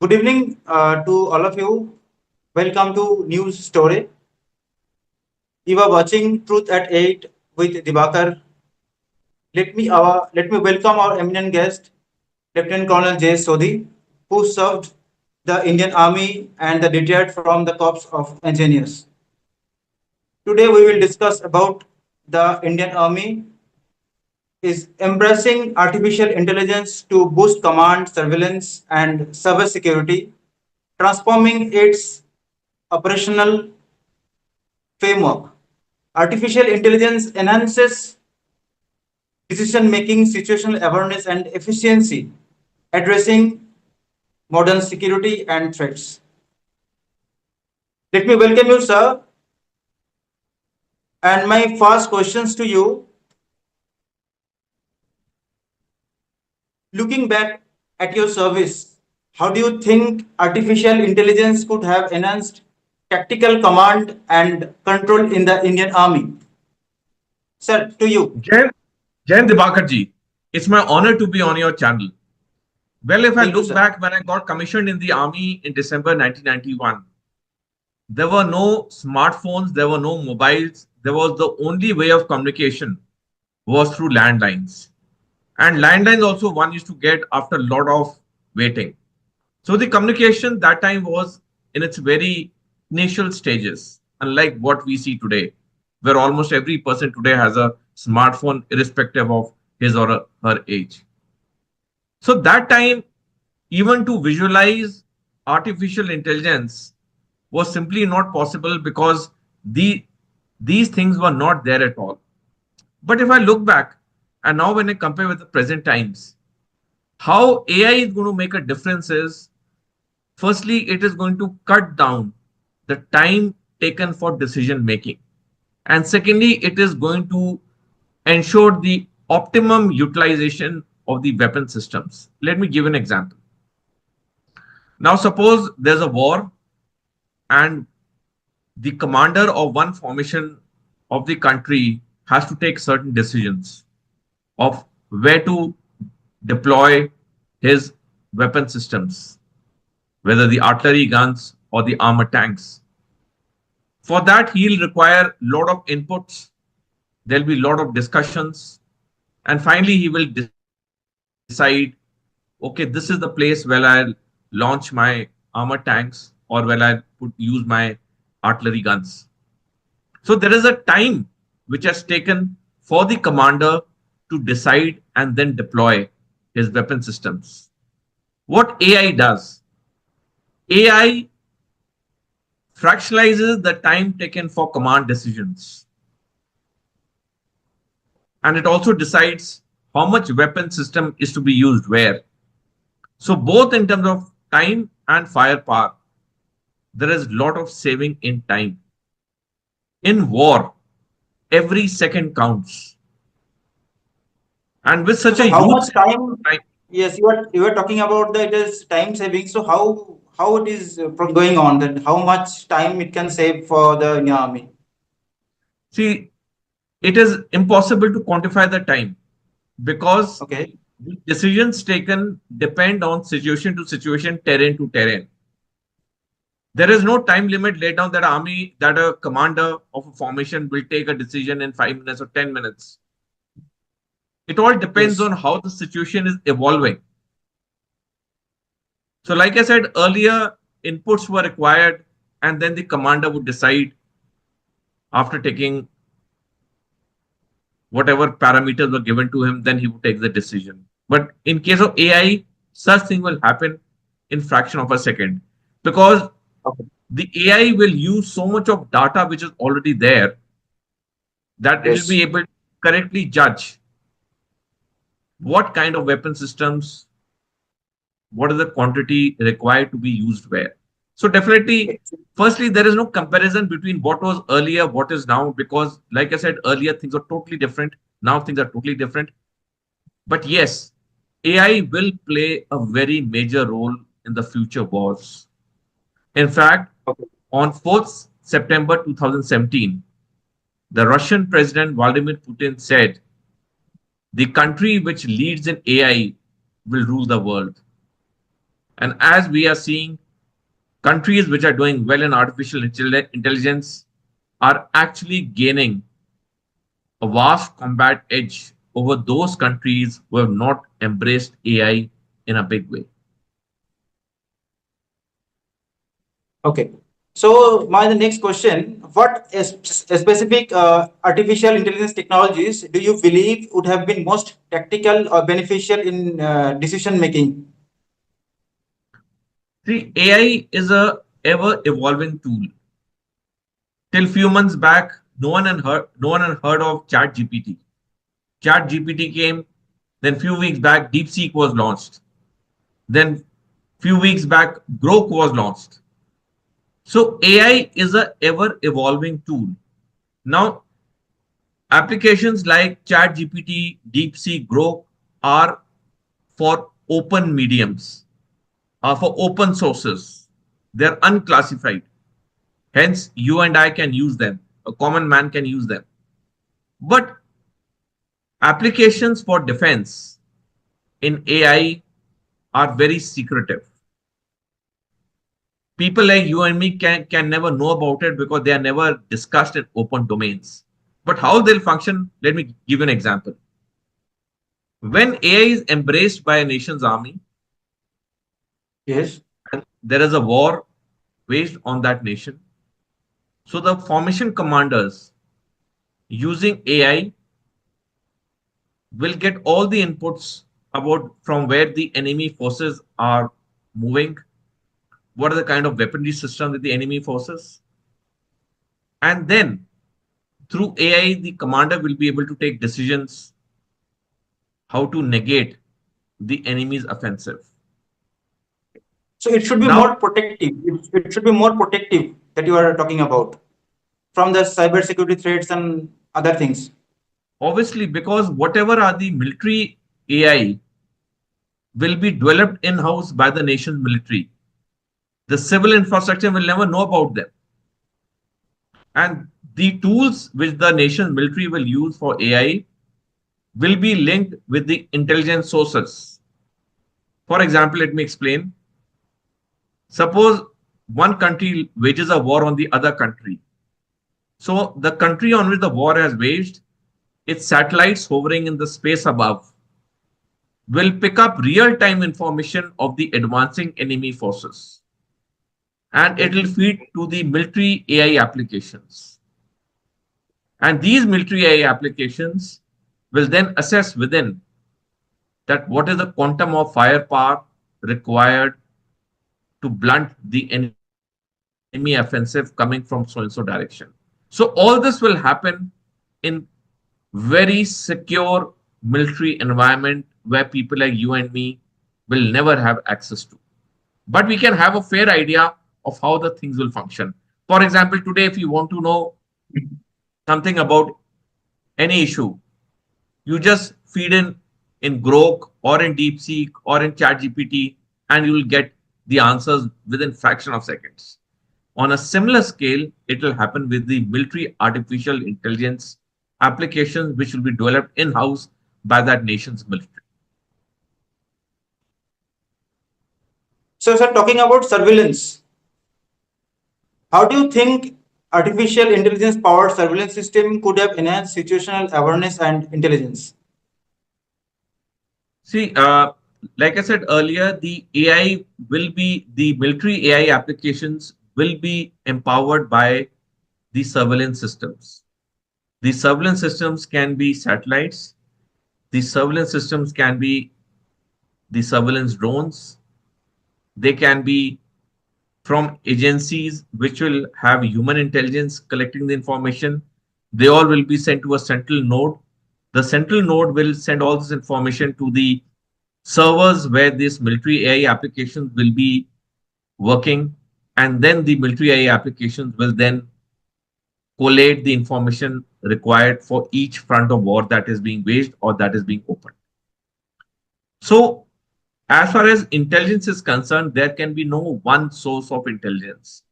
Good evening to all of you. Welcome to News Story. You are watching Truth at 8 with Dibakar. Let me welcome our eminent guest, Lieutenant Colonel J. Sodhi, who served the Indian Army and the retired from the Corps of Engineers. Today we will discuss about the Indian Army is embracing artificial intelligence to boost command, surveillance, and cybersecurity, transforming its operational framework. Artificial intelligence enhances decision making, situational awareness, and efficiency, addressing modern security and threats. Let me welcome you, sir. And my first questions to you, looking back at your service, how do you think artificial intelligence could have enhanced tactical command and control in the Indian Army? Sir, to you. Jain, Jain Dibakarji, it's my honor to be on your channel. Well, if I Thank you, look sir. back when I got commissioned in the army in December 1991, there were no smartphones, there were no mobiles. There was the only way of communication was through landlines. And landlines also one used to get after a lot of waiting. So the communication that time was in its very initial stages, unlike what we see today, where almost every person today has a smartphone, irrespective of his or her age. So that time, even to visualize artificial intelligence was simply not possible because these things were not there at all. But if I look back, and now when I compare with the present times, how AI is going to make a difference is, firstly, it is going to cut down the time taken for decision making. And secondly, it is going to ensure the optimum utilization of the weapon systems. Let me give an example. Now, suppose there's a war and the commander of one formation of the country has to take certain decisions of where to deploy his weapon systems, whether the artillery guns or the armored tanks. For that, he'll require a lot of inputs. There'll be a lot of discussions. And finally, he will decide, okay, this is the place where I'll launch my armored tanks or where use my artillery guns. So there is a time which has taken for the commander to decide and then deploy his weapon systems. What AI does, AI fractionalizes the time taken for command decisions, and it also decides how much weapon system is to be used where. So both in terms of time and firepower, there is a lot of saving in time. In war, every second counts. And with such So a how huge much saving time? of time, Yes, you are talking about that it is time saving. So how it is going on? That how much time it can save for the Indian Army? see, it is impossible to quantify the time because Okay. the decisions taken depend on situation to situation, terrain to terrain. There is no time limit laid down that a commander of a formation will take a decision in 5 minutes or 10 minutes. It all depends Yes. on how the situation is evolving. So, like I said earlier, inputs were required, and then the commander would decide after taking whatever parameters were given to him, then he would take the decision. But in case of AI, such thing will happen in fraction of a second because Okay. the AI will use so much of data which is already there that it will Yes. be able to correctly judge what kind of weapon systems, what is the quantity required to be used where. So definitely, firstly, there is no comparison between what was earlier, what is now, because like I said earlier, things are totally different. Now things are totally different. But yes, AI will play a very major role in the future wars. In fact, Okay. on 4th September 2017, the Russian President Vladimir Putin said, the country which leads in AI will rule the world. And as we are seeing, countries which are doing well in artificial intelligence are actually gaining a vast combat edge over those countries who have not embraced AI in a big way. Okay. So my the next question: what specific artificial intelligence technologies do you believe would have been most tactical or beneficial in decision making? See, AI is a ever evolving tool. Till few months back, no one had heard of Chat GPT. Chat GPT came, then few weeks back, DeepSeek was launched. Then few weeks back, Grok was launched. So AI is a ever evolving tool. Now, applications like Chat GPT, DeepSeek, Grok are for open mediums, are for open sources. They're unclassified. Hence, you and I can use them. A common man can use them. But applications for defense in AI are very secretive. People like you and me can never know about it because they are never discussed in open domains. But how they'll function, let me give you an example. When AI is embraced by a nation's army Yes. and there is a war waged on that nation, so the formation commanders using AI will get all the inputs about from where the enemy forces are moving, what are the kind of weaponry system that the enemy forces, and then through AI, the commander will be able to take decisions how to negate the enemy's offensive. So it should be more Now, protective. It should be more protective that you are talking about from the cybersecurity threats and other things. obviously, because whatever are the military AI will be developed in house by the nation's military, the civil infrastructure will never know about them. And the tools which the nation's military will use for AI will be linked with the intelligence sources. For example, let me explain. Suppose one country wages a war on the other country. So the country on which the war has waged, its satellites hovering in the space above will pick up real-time information of the advancing enemy forces and it Okay. will feed to the military AI applications. And these military AI applications will then assess within that what is the quantum of firepower required to blunt the enemy offensive coming from so and so direction. So all this will happen in very secure military environment where people like you and me will never have access to. But we can have a fair idea of how the things will function. For example, today, if you want to know something about any issue, you just feed in Grok or in DeepSeek or in ChatGPT, and you will get the answers within fraction of seconds. On a similar scale, it will happen with the military artificial intelligence applications, which will be developed in house by that nation's military. So, sir, talking about surveillance, how do you think artificial intelligence powered surveillance system could have enhanced situational awareness and intelligence? See, like I said earlier, the AI will be the military AI applications will be empowered by the surveillance systems. The surveillance systems can be satellites. The surveillance systems can be the surveillance drones. They can be from agencies which will have human intelligence collecting the information. They all will be sent to a central node. The central node will send all this information to the servers where this military AI applications will be working. And then the military AI applications will then collate the information required for each front of war that is being waged or that is being opened. So, as far as intelligence is concerned, there can be no one source of intelligence.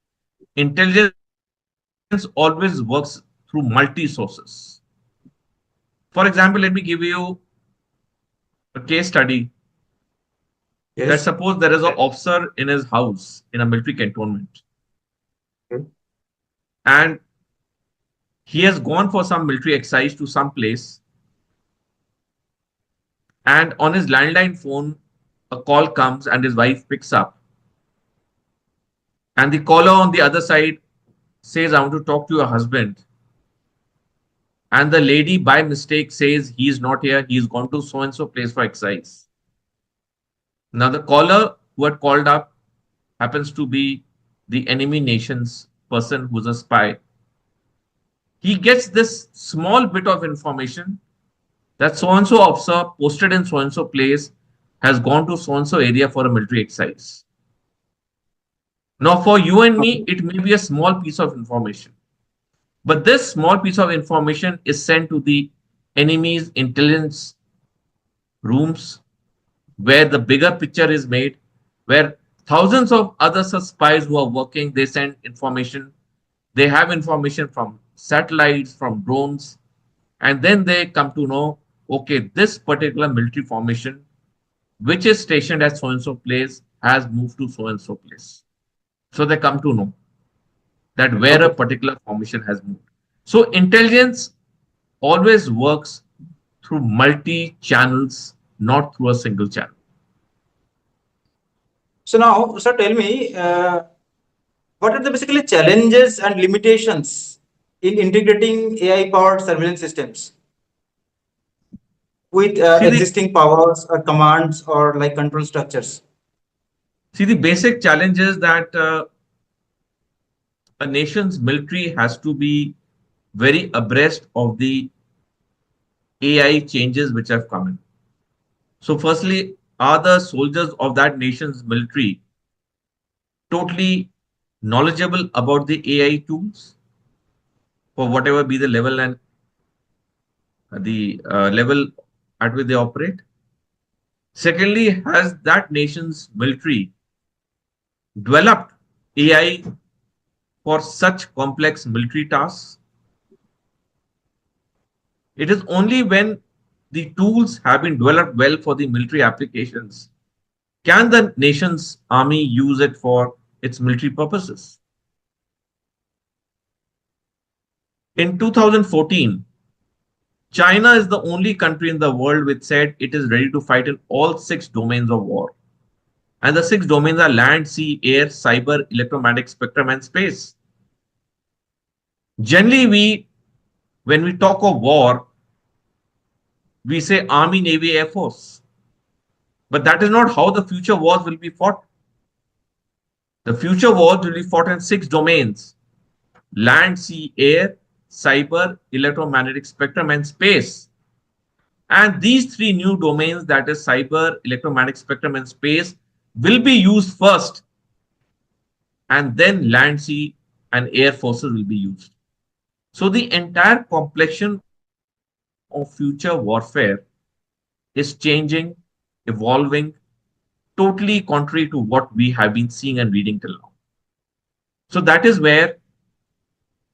Intelligence always works through multi sources. For example, let me give you a case study. That Yes. suppose there is an officer in his house in a military cantonment, Okay. and he has gone for some military exercise to some place, and on his landline phone a call comes and his wife picks up, and the caller on the other side says, I want to talk to your husband, and the lady by mistake says he is not here, he's gone to so and so place for exercise. Now the caller who had called up happens to be the enemy nation's person who's a spy. He gets this small bit of information that so and so officer posted in so and so place has gone to so and so area for a military exercise. Now, for you and me, Okay. it may be a small piece of information, but this small piece of information is sent to the enemy's intelligence rooms where the bigger picture is made, where thousands of other such spies who are working, they send information. They have information from satellites, from drones, and then they come to know, okay, this particular military formation, which is stationed at so and so place, has moved to so and so place. So they come to know that where a Okay. particular formation has moved. So intelligence always works through multi channels, not through a single channel. So now, sir, tell me, what are the basically challenges and limitations in integrating AI-powered surveillance systems with See the existing powers or commands or like control structures? see the basic challenge is that a nation's military has to be very abreast of the AI changes which have come in. So, firstly, are the soldiers of that nation's military totally knowledgeable about the AI tools for whatever be the level and the level at which they operate? Secondly, has that nation's military developed AI for such complex military tasks? It is only when the tools have been developed well for the military applications can the nation's army use it for its military purposes. In 2014, China is the only country in the world which said it is ready to fight in all six domains of war. And the six domains are land, sea, air, cyber, electromagnetic spectrum, and space. Generally, when we talk of war, we say Army, Navy, Air Force. But that is not how the future wars will be fought. The future wars will be fought in six domains: land, sea, air, cyber, electromagnetic spectrum, and space. And these three new domains, that is cyber, electromagnetic spectrum, and space, will be used first, and then land, sea, and air forces will be used. So the entire complexion of future warfare is changing, evolving, totally contrary to what we have been seeing and reading till now. So that is where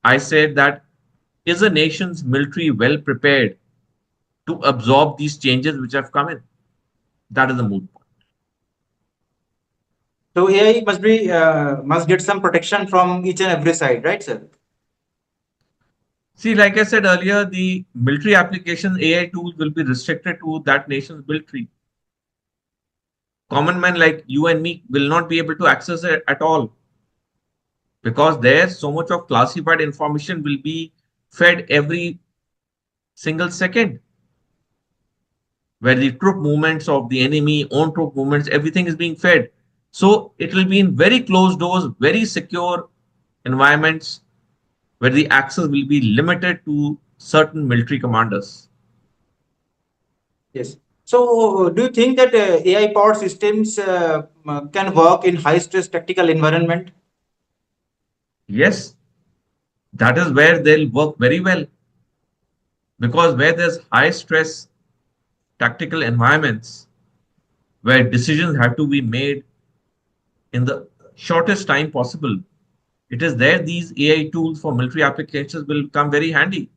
I said that is a nation's military well prepared to absorb these changes which have come in? That is the moot point. So AI must get some protection from each and every side, right, sir? See, like I said earlier, the military application AI tools will be restricted to that nation's military. Common men like you and me will not be able to access it at all because there so much of classified information will be fed every single second, where the troop movements of the enemy, own troop movements, everything is being fed. So it will be in very closed doors, very secure environments where the access will be limited to certain military commanders. Yes. So, do you think that AI powered systems can work in high stress tactical environment? Yes, that is where they'll work very well because where there's high stress tactical environments where decisions have to be made in the shortest time possible, it is there these AI tools for military applications will come very handy.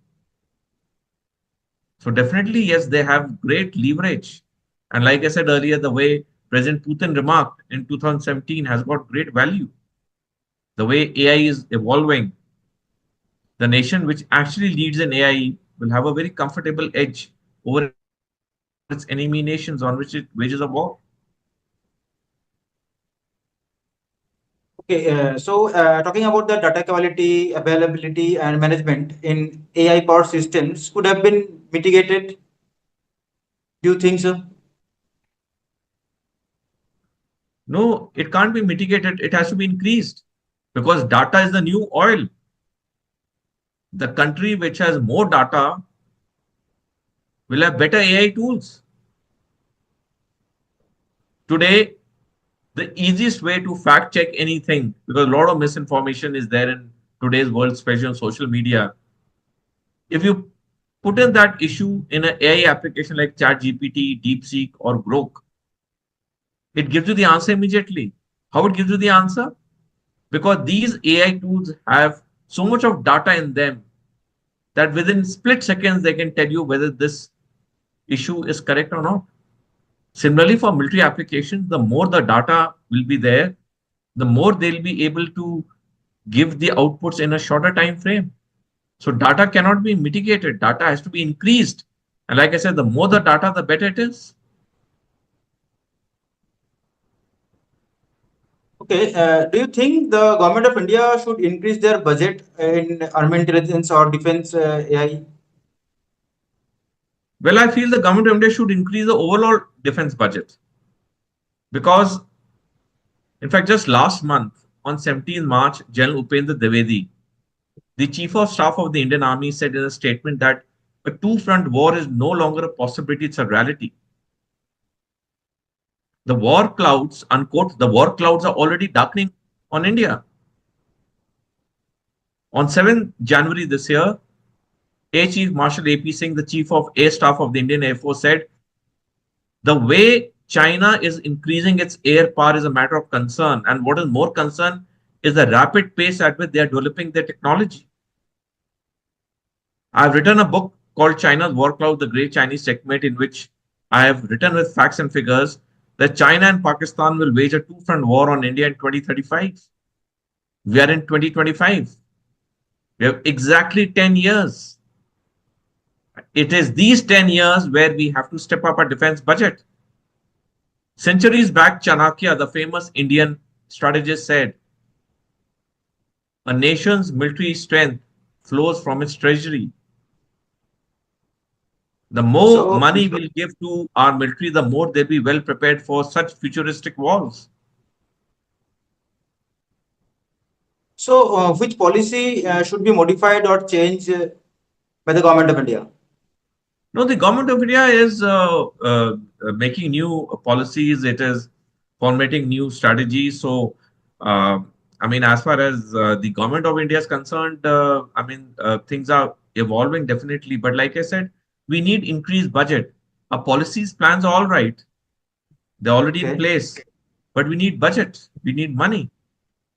So definitely, yes, they have great leverage. And like I said earlier, the way President Putin remarked in 2017 has got great value. The way AI is evolving, the nation which actually leads in AI will have a very comfortable edge over its enemy nations on which it wages a war. Okay, talking about the data quality, availability, and management in AI powered systems could have been mitigated. Do you think so? No, it can't be mitigated. It has to be increased because data is the new oil. The country which has more data will have better AI tools. Today, the easiest way to fact check anything, because a lot of misinformation is there in today's world, especially on social media. If you put in that issue in an AI application like ChatGPT, DeepSeek, or Grok, it gives you the answer immediately. How it gives you the answer? Because these AI tools have so much of data in them that within split seconds they can tell you whether this issue is correct or not. Similarly, for military applications, the more the data will be there, the more they'll be able to give the outputs in a shorter time frame. So data cannot be mitigated. Data has to be increased. And like I said, the more the data, the better it is. Okay, do you think the government of India should increase their budget in army intelligence or defense AI? Well, I feel the government of India should increase the overall defense budget because, in fact, just last month on 17th March, General Upendra Dwivedi, the Chief of Staff of the Indian Army, said in a statement that a two-front war is no longer a possibility; it's a reality. The war clouds, unquote, the war clouds are already darkening on India. On 7th January this year, Air Chief Marshal AP Singh, the Chief of Air Staff of the Indian Air Force, said the way China is increasing its air power is a matter of concern. And what is more concern is the rapid pace at which they are developing their technology. I've written a book called China's War Cloud, The Great Chinese Checkmate, in which I have written with facts and figures that China and Pakistan will wage a two-front war on India in 2035. We are in 2025. We have exactly 10 years. It is these 10 years where we have to step up our defense budget. Centuries back, Chanakya, the famous Indian strategist, said, a nation's military strength flows from its treasury. The more So, money we'll give to our military, the more they'll be well prepared for such futuristic wars. which policy should be modified or changed by the government of India? No, the government of India is making new policies. It is formatting new strategies. So, uh, I mean, as far as the government of India is concerned, things are evolving definitely. But like I said, we need increased budget. Our policies plans are all right; they're already in Okay. place. But we need budget. We need money.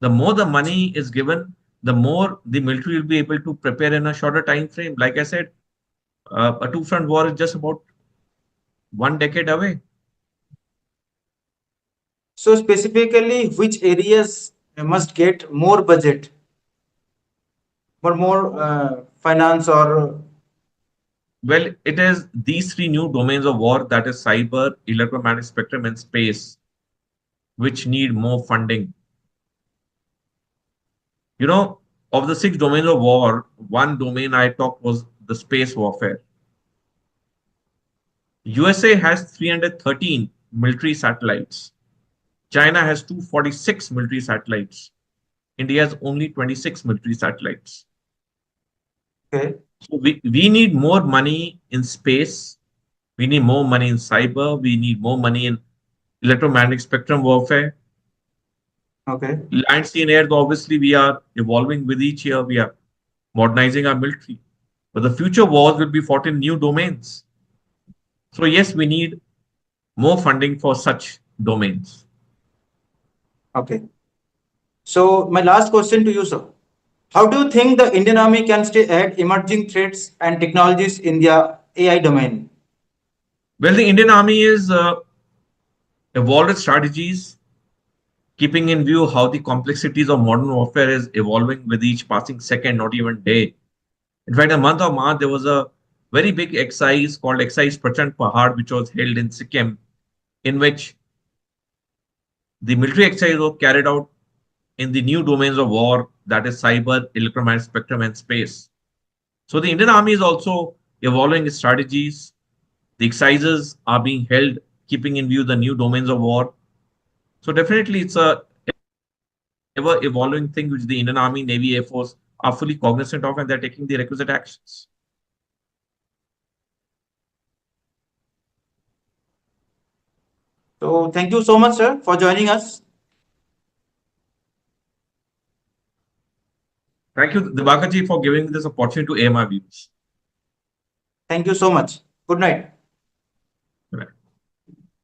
The more the money is given, the more the military will be able to prepare in a shorter time frame. Like I said, a two-front war is just about 1 decade away. So, specifically, which areas must get more budget or more finance or Well, it is these three new domains of war, that is cyber, electromagnetic spectrum, and space, which need more funding. You know, of the six domains of war, one domain I talked was the space warfare. USA has 313 military satellites. China has 246 military satellites. India has only 26 military satellites. okay, So we need more money in space. We need more money in cyber. We need more money in electromagnetic spectrum warfare. okay. Land, sea, and air, though obviously we are evolving with each year. We are modernizing our military. But the future wars will be fought in new domains. So yes, we need more funding for such domains. Okay. So, my last question to you, sir. How do you think the Indian Army can stay ahead emerging threats and technologies in the AI domain? Well, the Indian Army is evolved strategies, keeping in view how the complexities of modern warfare is evolving with each passing second, not even day. In fact, the month of March, there was a very big exercise called Exercise Prachand Pahad, which was held in Sikkim, in which the military exercise was carried out in the new domains of war, that is cyber, electromagnetic spectrum, and space. So the Indian Army is also evolving its strategies. The exercises are being held, keeping in view the new domains of war. So definitely, it's a ever evolving thing which the Indian Army, Navy, Air Force are fully cognizant of, and they're taking the requisite actions. So thank you so much, sir, for joining us. Thank you, Dibakaji, for giving me this opportunity to air my views. Thank you so much. Good night.